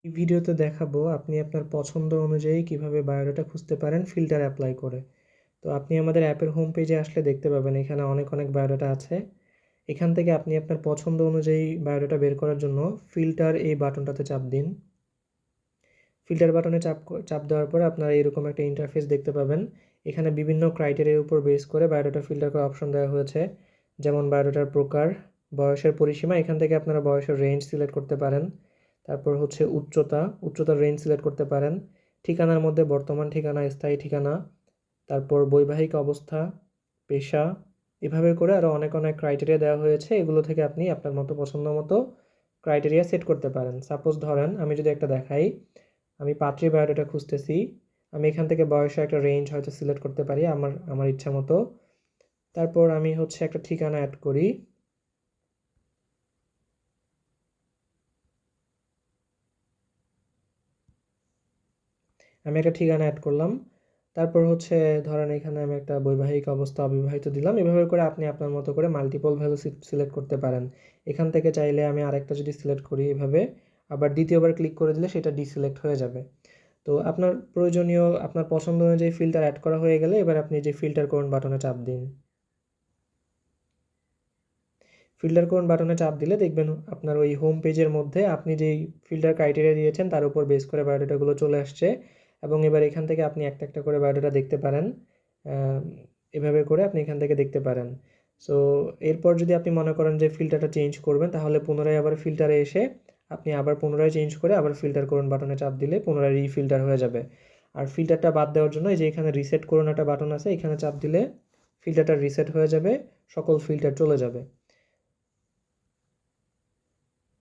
এই ভিডিওতে দেখাবো আপনি আপনার পছন্দ অনুযায়ী কিভাবে বায়োডাটা খুঁজতে পারেন ফিল্টার অ্যাপ্লাই করে। তো আপনি আমাদের অ্যাপের হোম পেজে আসলে দেখতে পাবেন এখানে অনেক বায়োডাটা আছে। এখান থেকে আপনি আপনার পছন্দ অনুযায়ী বায়োডাটা বের করার জন্য ফিল্টার এই বাটনটাতে চাপ দিন। ফিল্টার বাটনে চাপ দেওয়ার পরে আপনারা এরকম একটা ইন্টারফেস দেখতে পাবেন। এখানে বিভিন্ন ক্রাইটেরিয়ার উপর বেস করে বায়োডাটা ফিল্টার করার অপশন দেওয়া হয়েছে, যেমন বায়োডাটার প্রকার, বয়সের পরিসীমা। এখান থেকে আপনারা বয়সের রেঞ্জ সিলেক্ট করতে পারেন। তারপর হচ্ছে উচ্চতার রেঞ্জ সিলেক্ট করতে পারেন। ঠিকানার মধ্যে বর্তমান ঠিকানা, স্থায়ী ঠিকানা, তারপর বৈবাহিক অবস্থা, পেশা, এভাবে করে আরও অনেক ক্রাইটেরিয়া দেওয়া হয়েছে। এগুলো থেকে আপনি আপনার মতো পছন্দ মতো ক্রাইটেরিয়া সেট করতে পারেন। সাপোজ ধরেন আমি যদি একটা দেখাই, আমি পাত্রী বায়োডাটা খুঁজতেছি। আমি এখান থেকে বয়সের একটা রেঞ্জ হয়তো সিলেক্ট করতে পারি আমার ইচ্ছা মতো। তারপর আমি হচ্ছে একটা ঠিকানা অ্যাড করি। আমি একটা ঠিকানা অ্যাড করলাম। তারপর হচ্ছে ধরেন এখানে আমি একটা বৈবাহিক অবস্থা অবিবাহিত দিলাম। এভাবে করে আপনি আপনার মতো করে মাল্টিপল ভ্যালু সিলেক্ট করতে পারেন। এখান থেকে চাইলে আমি আরেকটা যদি সিলেক্ট করি এভাবে, আবার দ্বিতীয়বার ক্লিক করে দিলে সেটা ডিসিলেক্ট হয়ে যাবে। তো আপনার প্রয়োজনীয় আপনার পছন্দ অনুযায়ী ফিল্টার অ্যাড করা হয়ে গেলে এবার আপনি যে ফিল্টার করুন বাটনে চাপ দিন। ফিল্টার করুন বাটনে চাপ দিলে দেখবেন আপনার ওই হোম পেজের মধ্যে আপনি যেই ফিল্টার ক্রাইটেরিয়া দিয়েছেন তার উপর বেস করে বায়োডাটাগুলো চলে আসছে। এবং এবার এখান থেকে আপনি একটা করে বায়োডাটা দেখতে পারেন। এভাবে করে আপনি এখান থেকে দেখতে পারেন। সো এরপর যদি আপনি মনে করেন যে ফিল্টারটা চেঞ্জ করবেন, তাহলে পুনরায় আবার ফিল্টারে এসে আপনি আবার পুনরায় চেঞ্জ করে আবার ফিল্টার করুন বাটনে চাপ দিলে পুনরায় রিফিল্টার হয়ে যাবে। আর ফিল্টারটা বাদ দেওয়ার জন্য এই যে এখানে রিসেট করুন একটা বাটন আছে, এখানে চাপ দিলে ফিল্টারটা রিসেট হয়ে যাবে, সকল ফিল্টার চলে যাবে।